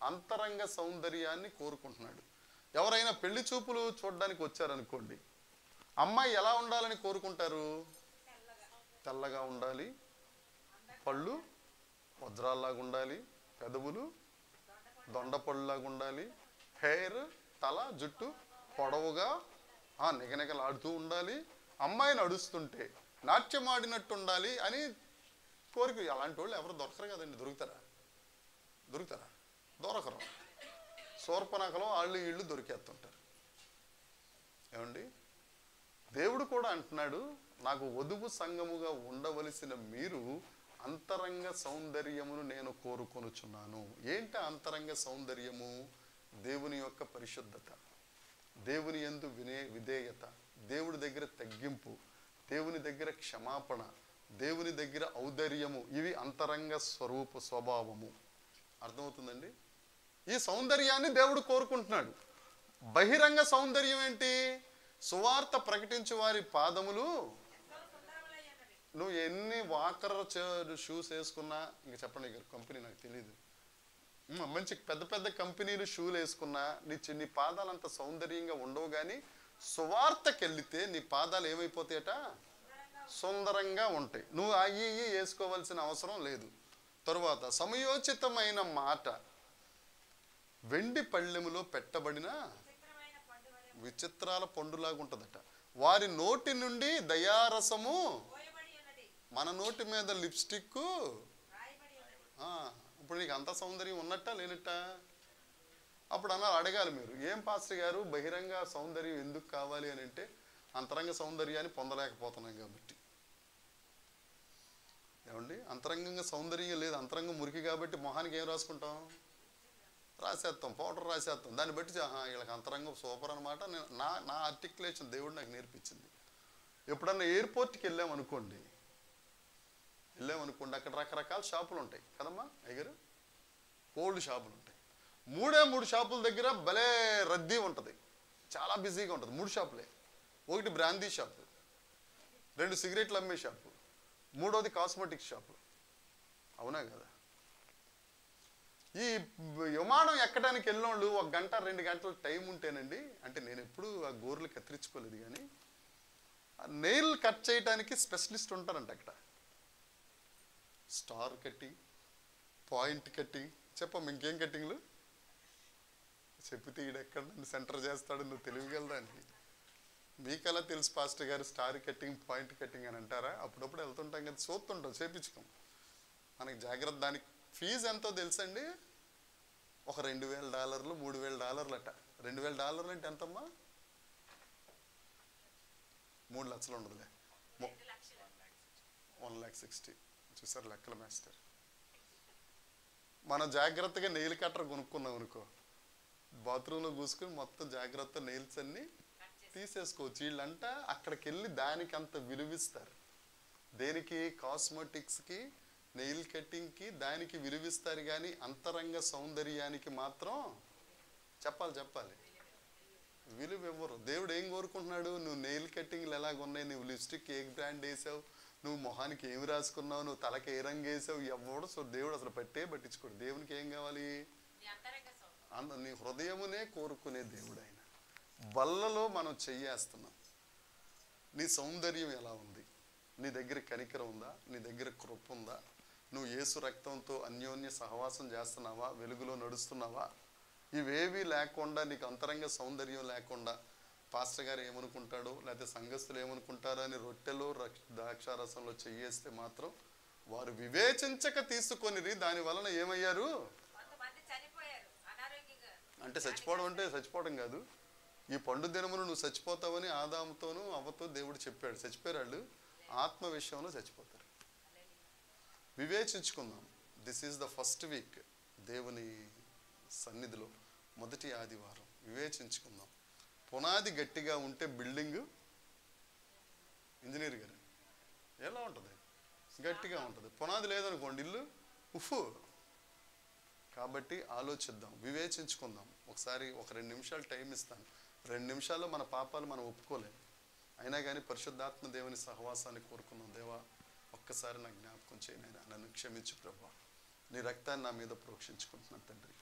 అంతరంగ సౌందర్యాన్ని కోరుకుంటున్నాడు. ఎవరైనా పెళ్లి చూపులు చూడడానికి వచ్చారనుకోండి, అమ్మాయి ఎలా ఉండాలని కోరుకుంటారు? తెల్లగా ఉండాలి, పళ్ళు వజ్రాల్లాగా ఉండాలి, పెదవులు దొండపళ్ళలాగా ఉండాలి, హెయిర్ తల జుట్టు పొడవుగా నిగనిగలాడుతూ ఉండాలి, అమ్మాయి నడుస్తుంటే నాట్యం ఆడినట్టు ఉండాలి అని కోరిక. అలాంటి వాళ్ళు ఎవరు దొరకరు కదండి. దొరుకుతారా? దొరకరు. శూర్పణఖలో వాళ్ళు వీళ్ళు దొరికేస్తుంటారు. ఏమండి, దేవుడు కూడా అంటున్నాడు, నాకు వధువు సంగముగా ఉండవలసిన మీరు అంతరంగ సౌందర్యమును నేను కోరుకొనుచున్నాను. ఏంటి అంతరంగ సౌందర్యము? దేవుని యొక్క పరిశుద్ధత, దేవుని యందు విధేయత, దేవుడి దగ్గర తగ్గింపు, దేవుని దగ్గర క్షమాపణ, దేవుని దగ్గర ఔదర్యము. ఇవి అంతరంగ స్వభావము. అర్థమవుతుందండి? ఈ సౌందర్యాన్ని దేవుడు కోరుకుంటున్నాడు. బహిరంగ సౌందర్యం ఏంటి? సువార్త ప్రకటించే వారి పాదములు, నువ్వు ఎన్ని వాకర్ షూస్ వేసుకున్నా, ఇంక చెప్పండి కంపెనీ నాకు తెలియదు, మంచి పెద్ద పెద్ద కంపెనీలు షూలు వేసుకున్నా నీ పాదాలు అంత సౌందర్యంగా ఉండవు. కానీ సువార్తకి వెళితే నీ పాదాలు ఏమైపోతాయట? సుందరంగా ఉంటాయి. నువ్వు అయ్యి వేసుకోవాల్సిన అవసరం లేదు. తరువాత సమయోచితమైన మాట, వెండి పళ్ళెములో పెట్టబడిన విచిత్రాల పండులాగా ఉంటుందట. వారి నోటి నుండి దయారసము, మన నోటి మీద లిప్స్టిక్. ఇప్పుడు నీకు అంత సౌందర్యం ఉన్నట్టా లేనట్టా? అప్పుడు అన్నారు, అడగాలి మీరు, ఏం పాస్టర్ గారు బహిరంగ సౌందర్యం ఎందుకు కావాలి అని అంటే, అంతరంగ సౌందర్యాన్ని పొందలేకపోతున్నాం కాబట్టి. ఏమండి, అంతరంగంగా సౌందర్యం లేదు, అంతరంగం మురికి కాబట్టి మొహానికి ఏం రాసుకుంటాం? రాసేస్తాం, పౌడర్ రాసేస్తాం. దాన్ని బట్టి వీళ్ళకి అంతరంగం సూపర్ అనమాట. నా ఆర్టికులేషన్ దేవుడు నాకు నేర్పించింది. ఎప్పుడన్నా ఎయిర్పోర్ట్కి వెళ్ళామనుకోండి, అక్కడ రకరకాల షాపులు ఉంటాయి కదమ్మా అయ్యగారు, కోల్డ్ షాపులు ఉంటాయి. 3 షాపుల దగ్గర భలే రద్దీ ఉంటుంది, చాలా బిజీగా ఉంటుంది. 3 షాపులే. ఒకటి బ్రాందీ షాపు, 2 సిగరెట్లు అమ్మే షాపు, 3వది కాస్మెటిక్ షాపు. అవునా కదా? ఈ విమానం ఎక్కడానికి వెళ్ళినోళ్ళు 1 గంట 2 గంటల టైం ఉంటేనండి, అంటే నేను ఎప్పుడు ఆ గోర్లు కత్తిరించుకోలేదు, కానీ ఆ నెయిల్ కట్ చేయడానికి స్పెషలిస్ట్ ఉంటారంట అక్కడ. స్టార్ కట్టింగ్, పాయింట్ కట్టింగ్, చెప్పమ్మ ఇంకేం కట్టింగ్లు చెప్పితే ఈడెక్కడ నన్ను సెంటర్ చేస్తాడు, నువ్వు తెలియగలదానికి. మీకలా తెలుసు పాస్టర్ గారు స్టార్ కట్టింగ్ పాయింట్ కట్టింగ్ అని అంటారా? అప్పుడప్పుడు వెళ్తుంటాం కదా, చూస్తుంటాం, చేపించుకోం. మనకి జాగ్రత్త. దానికి ఫీజు ఎంతో తెలుసండి, ఒక $2,000 $3,000 అట. $2,000 అంటే ఎంతమ్మా? 3 లక్షలు ఉండదులే, 1,60,000. చూసారు లెక్కల మాస్టర్. మనం జాగ్రత్తగా నెయిల్ కట్టర్ కొనుక్కున్నాం అనుకో, బాత్రూంలో కూసుకుని మొత్తం జాగ్రత్త నెయిల్స్ అన్ని తీసేసుకోవచ్చు. వీళ్ళంట అక్కడికి వెళ్ళి దానికి అంత విలువిస్తారు. దేనికి? కాస్మెటిక్స్కి, నెయిల్ కట్టింగ్కి, దానికి విలువిస్తారు. కానీ అంతరంగ సౌందర్యానికి మాత్రం చెప్పాలి విలువ ఇవ్వరు. దేవుడు ఏం కోరుకుంటున్నాడు? నువ్వు నెయిల్ కట్టింగ్లు ఎలాగున్నాయి, నువ్వు లిప్స్టిక్ ఏ బ్రాండ్ వేసావు, నువ్వు మొహానికి ఏమి రాసుకున్నావు, నువ్వు తలకి ఏ రంగు వేసావు, ఎవడు దేవుడు అసలు పట్టించుకోడు. దేవునికి ఏం కావాలి? నీ హృదయమునే కోరుకునే దేవుడు ఆయన. బల్లలో మనం చెయ్యేస్తున్నాం. నీ సౌందర్యం ఎలా ఉంది? నీ దగ్గర కనికరం ఉందా? నీ దగ్గర కృప ఉందా? నువ్వు యేసు రక్తంతో అన్యోన్య సహవాసం చేస్తున్నావా? వెలుగులో నడుస్తున్నావా? ఇవేవి లేకుండా, నీకు అంతరంగ సౌందర్యం లేకుండా, పాస్టర్ గారు ఏమనుకుంటాడో లేకపోతే సంఘస్థులు ఏమనుకుంటారో అని రొట్టెలో ద్రాక్షారసంలో చెయ్యేస్తే మాత్రం వారు వివేచించక తీసుకొని దాని వలన ఏమయ్యారు అంటే, చచ్చిపోవడం అంటే చచ్చిపోవడం కాదు. ఈ పండు దినమును నువ్వు చచ్చిపోతావని ఆదాముతోనూ అవ్వతో దేవుడు చెప్పాడు. చచ్చిపోయారు వాళ్ళు, ఆత్మ విషయంలో చచ్చిపోతారు. వివేచించుకుందాం. This is the first week దేవుని సన్నిధిలో, మొదటి ఆదివారం. వివేచించుకుందాం. పునాది గట్టిగా ఉంటే బిల్డింగ్, ఇంజనీర్ గారు, ఎలా ఉంటుంది? గట్టిగా ఉంటుంది. పునాది లేదనుకోండి ఇల్లు ఉఫ్ఫు. కాబట్టి ఆలోచిద్దాం, వివేచించుకుందాం. ఒకసారి ఒక 2 నిమిషాలు టైం ఇస్తాను. 2 నిమిషాల్లో మన పాపాలు మనం ఒప్పుకోలేము. అయినా కానీ పరిశుద్ధాత్మ దేవుని సహవాసాన్ని కోరుకున్నాం. దేవా, ఒక్కసారి నాకు జ్ఞాపకం చేయనైనా, నన్ను క్షమించు ప్రభువా. నీ రక్తాన్ని నా మీద ప్రోక్షించుకుంటున్నాను తండ్రి.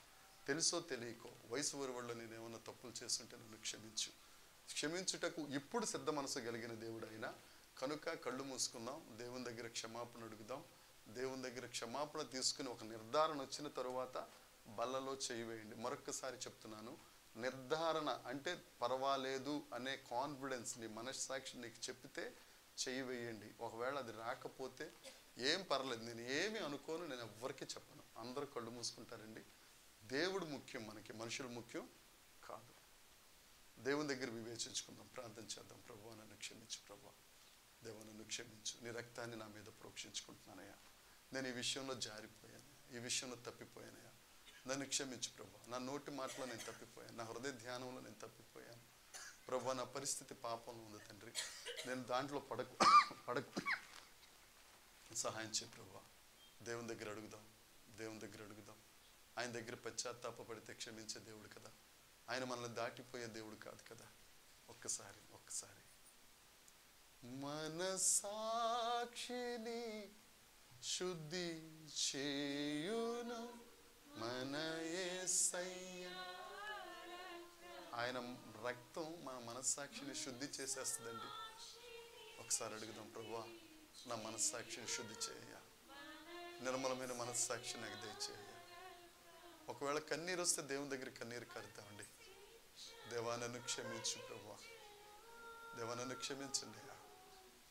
తెలుసో తెలియకో వయసు వరవల్లో నేను ఏమైనా తప్పులు చేస్తుంటే నన్ను క్షమించు. క్షమించుటకు ఇప్పుడు సిద్ధ మనసు కలిగిన దేవుడు అయినా కనుక కళ్ళు మూసుకుందాం, దేవుని దగ్గర క్షమాపణ అడుగుదాం. దేవుని దగ్గర క్షమాపణ తీసుకుని ఒక నిర్ధారణ వచ్చిన తరువాత బల్లలో చేయి వేయండి. మరొక్కసారి చెప్తున్నాను, నిర్ధారణ అంటే పర్వాలేదు అనే కాన్ఫిడెన్స్ నీ మనస్సాక్షి నీకు చెప్పితే చేయి వేయండి. ఒకవేళ అది రాకపోతే ఏం పర్లేదు, నేను ఏమి అనుకోను, నేను ఎవ్వరికీ చెప్పను. అందరూ కళ్ళు మూసుకుంటారండి. దేవుడు ముఖ్యం, మనకి మనుషులు ముఖ్యం కాదు. దేవుని దగ్గర వివేచించుకుందాం, ప్రార్థన చేద్దాం. ప్రభువా నన్ను క్షమించు, ప్రభువా దేవా నన్ను క్షమించు, నీ రక్తాన్ని నా మీద ప్రోక్షించుకుంటున్నానయ్యా. నేను ఈ విషయంలో జారిపోయాను, ఈ విషయంలో తప్పిపోయానయ్యా. నన్ను క్షమించు ప్రభువా. నా నోటి మాటలో నేను తప్పిపోయాను, నా హృదయ ధ్యానంలో నేను తప్పిపోయాను ప్రభువా. నా పరిస్థితి పాపంలో ఉంది తండ్రి, నేను దాంట్లో పడకు సహాయం చేయి ప్రభువా. దేవుని దగ్గర అడుగుదాం, దేవుని దగ్గర అడుగుదాం. ఆయన దగ్గర పశ్చాత్తాపడితే క్షమించే దేవుడు కదా, ఆయన మనల్ని దాటిపోయే దేవుడు కాదు కదా. ఒక్కసారి మనసాక్షిని శుద్ధి చేయును మన యేసయ్య. ఆయన రక్తం మన మనస్సాక్షిని శుద్ధి చేసేస్తుందండి. ఒకసారి అడుగుదాం, ప్రభువా నా మనస్సాక్షిని శుద్ధి చేయ, నిర్మలమైన మనస్సాక్షి నాకు దయచేయ. ఒకవేళ కన్నీరు వస్తే దేవుని దగ్గర కన్నీరు కడతామండి. దేవా నన్ను క్షమించు ప్రభువా, దేవా నన్ను క్షమించండి అయ్యా.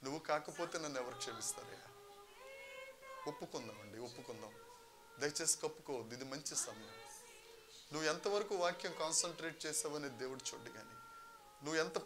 నువ్వు కాకపోతే నన్ను ఎవరు క్షమిస్తారయ్యా? ఒప్పుకుందామండి, ఒప్పుకుందాం. దయచేసి కప్పుకోవద్దు, ఇది మంచి సమయం. నువ్వు ఎంతవరకు వాక్యం కాన్సన్ట్రేట్ చేసావని దేవుడు చూడు, కానీ నువ్వు ఎంత